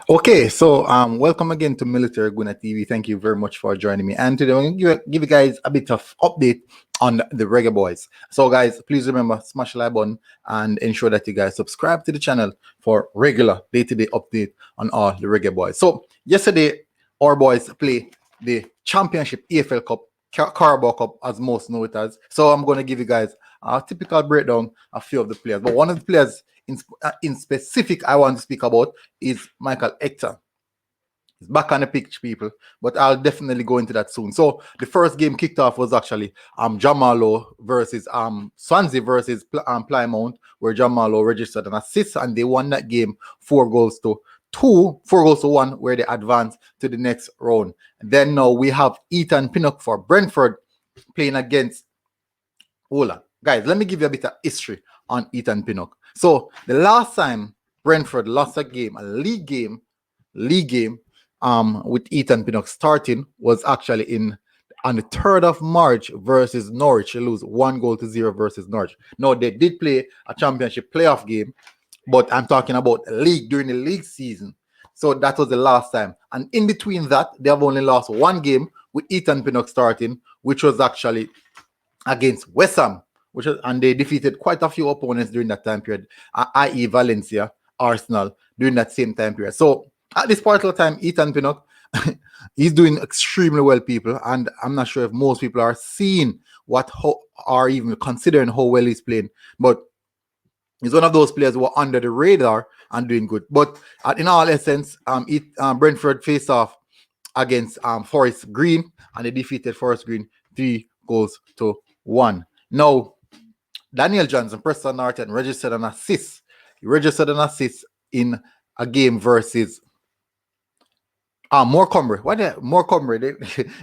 Okay, so welcome again to Military Guna TV. Thank you very much for joining me. And today I'm going to give you guys a bit of update on the Reggae Boyz. So guys, please remember, smash the like button and ensure that you guys subscribe to the channel for regular day-to-day update on all the Reggae Boyz. So yesterday, our boys play the Championship EFL Cup, Carabao Cup, as most know it as. So I'm going to give you guys a typical breakdown, a few of the players. But one of the players in specific I want to speak about is Michael Hector. He's back on the pitch, people, but I'll definitely go into that soon. So the first game kicked off was actually Jamalo versus Swansea versus Plymouth, where Jamalo registered an assist and they won that game 4-1, where they advanced to the next round. And then now we have Ethan Pinnock for Brentford playing against Ola. Guys, let me give you a bit of history on Ethan Pinnock. So the last time Brentford lost a league game, with Ethan Pinnock starting was actually on the 3rd of March versus Norwich. They lose 1-0 versus Norwich. Now they did play a championship playoff game, but I'm talking about during the league season. So that was the last time. And in between that, they have only lost one game with Ethan Pinnock starting, which was actually against West Ham, and they defeated quite a few opponents during that time period, i.e. Valencia, Arsenal, during that same time period. So at this particular time, Ethan Pinnock, he's doing extremely well, people, and I'm not sure if most people are seeing or even considering how well he's playing, but he's one of those players who are under the radar and doing good. But in all essence, Brentford faced off against Forest Green, and they defeated Forest Green 3-1. Now, Daniel Johnson, Preston Norton, registered an assist. He registered an assist in a game versus Morecambe.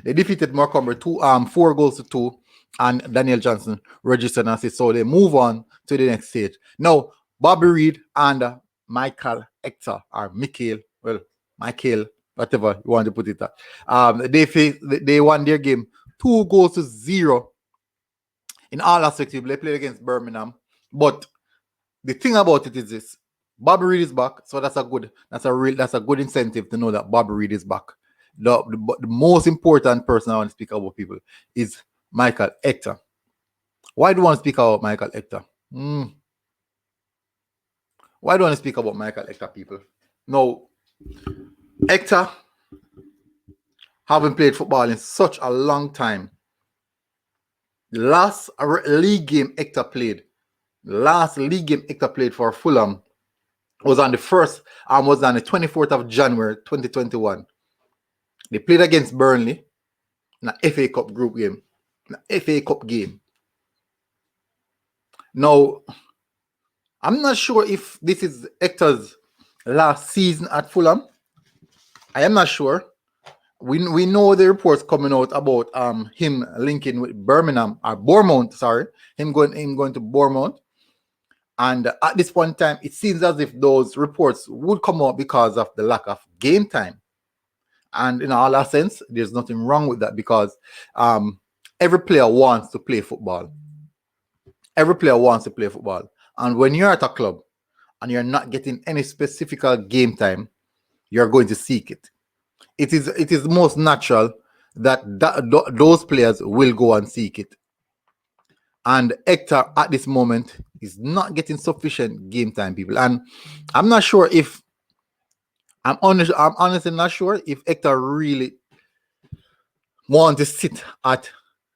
They defeated Morecambe 4-2, and Daniel Johnson registered an assist. So they move on to the next stage. Now, Bobby Reid and Michael Hector, or Michael, whatever you want to put it at. They won their game 2-0. In all aspects, they played against Birmingham. But the thing about it is this: Bobby Reid is back, so that's a good incentive to know that Bobby Reid is back. The most important person I want to speak about, people, is Michael Hector. Why do I want to speak about Michael Hector? Why do I want to speak about Michael Hector, people? No, Hector haven't played football in such a long time. The last league game Hector played for Fulham was on the 24th of January 2021. They played against Burnley in an FA Cup game. Now, I'm not sure if this is Hector's last season at Fulham. I am not sure. We know the reports coming out about him linking with Bournemouth, him going to Bournemouth, and at this point in time, it seems as if those reports would come out because of the lack of game time. And in all that sense, there's nothing wrong with that, because every player wants to play football. And when you're at a club and you're not getting any specific game time, you're going to seek it. It is most natural that those players will go and seek it. And Hector at this moment is not getting sufficient game time, people. And I'm honestly not sure if Hector really wants to sit at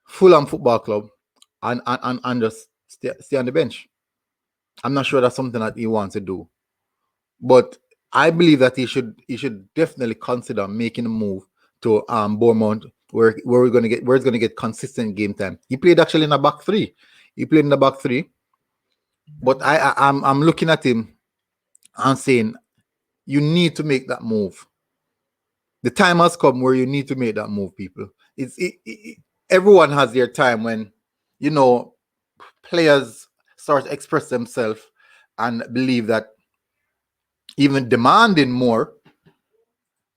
Fulham Football Club and just stay on the bench. I'm not sure that's something that he wants to do. But I believe that he should definitely consider making a move to Bournemouth, where he's going to get consistent game time. He played actually in the back three. But I'm looking at him and saying, you need to make that move. The time has come where you need to make that move, people. Everyone has their time when, players start to express themselves and believe that even demanding more,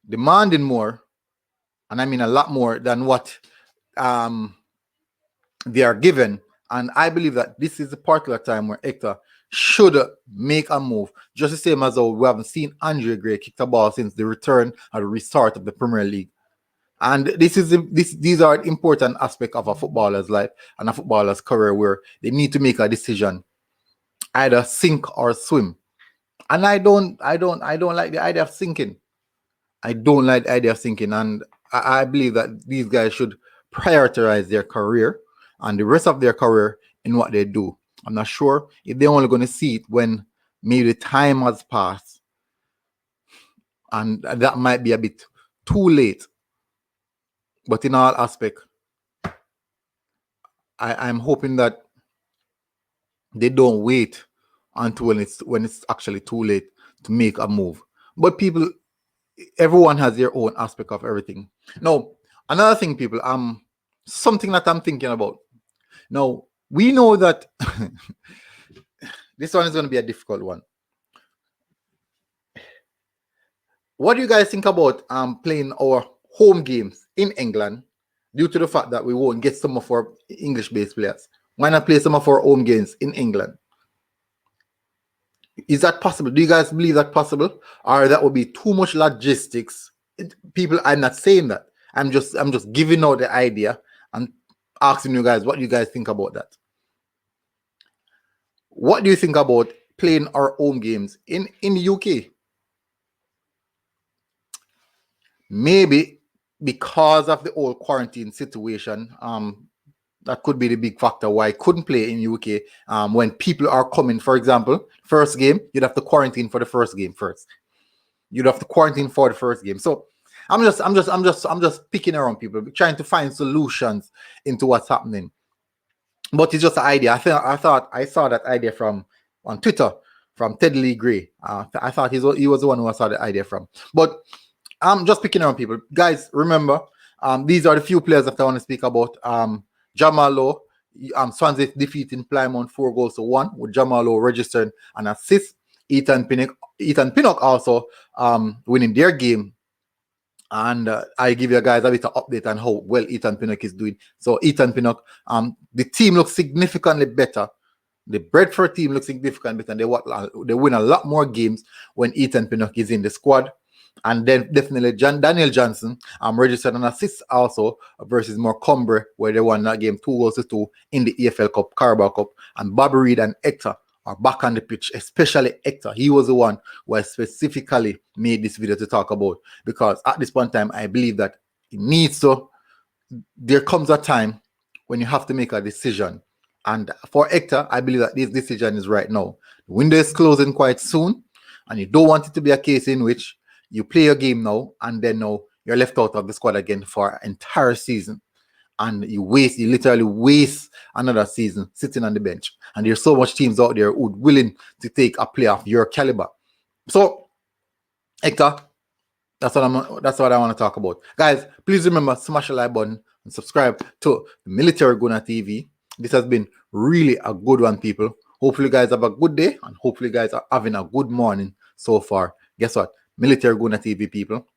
and I mean a lot more than what they are given. And I believe that this is a particular time where Hector should make a move, just the same as how we haven't seen Andre Gray kick the ball since the return or the restart of the Premier League. And these are important aspects of a footballer's life and a footballer's career where they need to make a decision, either sink or swim. And I don't like the idea of sinking. I don't like the idea of sinking, and I believe that these guys should prioritize their career and the rest of their career in what they do. I'm not sure if they're only going to see it when maybe time has passed, and that might be a bit too late. But in all aspects, I'm hoping that they don't wait until when it's actually too late to make a move. But people, everyone has their own aspect of everything. Now, another thing, people, something that I'm thinking about. Now, we know that this one is going to be a difficult one. What do you guys think about playing our home games in England due to the fact that we won't get some of our English-based players? Why not play some of our home games in England? Is that possible? Do you guys believe that possible? Or that would be too much logistics? People, I'm not saying that. I'm just giving out the idea and asking you guys what you guys think about that. What do you think about playing our home games in the UK? Maybe because of the whole quarantine situation, that could be the big factor why I couldn't play in UK. When people are coming, for example, first game, you'd have to quarantine for the first game first. You'd have to quarantine for the first game. So I'm just picking around people, trying to find solutions into what's happening. But it's just an idea. I thought I saw that idea on Twitter from Ted Lee Gray. I thought he was the one who I saw the idea from. But I'm just picking around people. Guys, remember, these are the few players that I want to speak about. Jamal Lowe, Swansea defeating Plymouth 4-1, with Jamal Lowe registering an assist. Ethan Pinnock also winning their game. And I give you guys a bit of update on how well Ethan Pinnock is doing. So Ethan Pinnock, the team looks significantly better. The Bradford team looks significantly better. They win a lot more games when Ethan Pinnock is in the squad. And then definitely Daniel Johnson registered an assist also versus Morecambe, where they won that game 2-2 in the EFL Cup, Carabao Cup. And Bobby Reid and Hector are back on the pitch, especially Hector. He was the one who I specifically made this video to talk about, because at this point in time, I believe that it needs to, there comes a time when you have to make a decision. And for Hector, I believe that this decision is right now. The window is closing quite soon, and you don't want it to be a case in which you play your game now, and then now you're left out of the squad again for an entire season. And you literally waste another season sitting on the bench. And there's so much teams out there who are willing to take a player of your caliber. So, Hector, that's what I want to talk about. Guys, please remember, smash the like button and subscribe to the Military Gunner TV. This has been really a good one, people. Hopefully you guys have a good day, and hopefully you guys are having a good morning so far. Guess what? Military Gunner TV, people.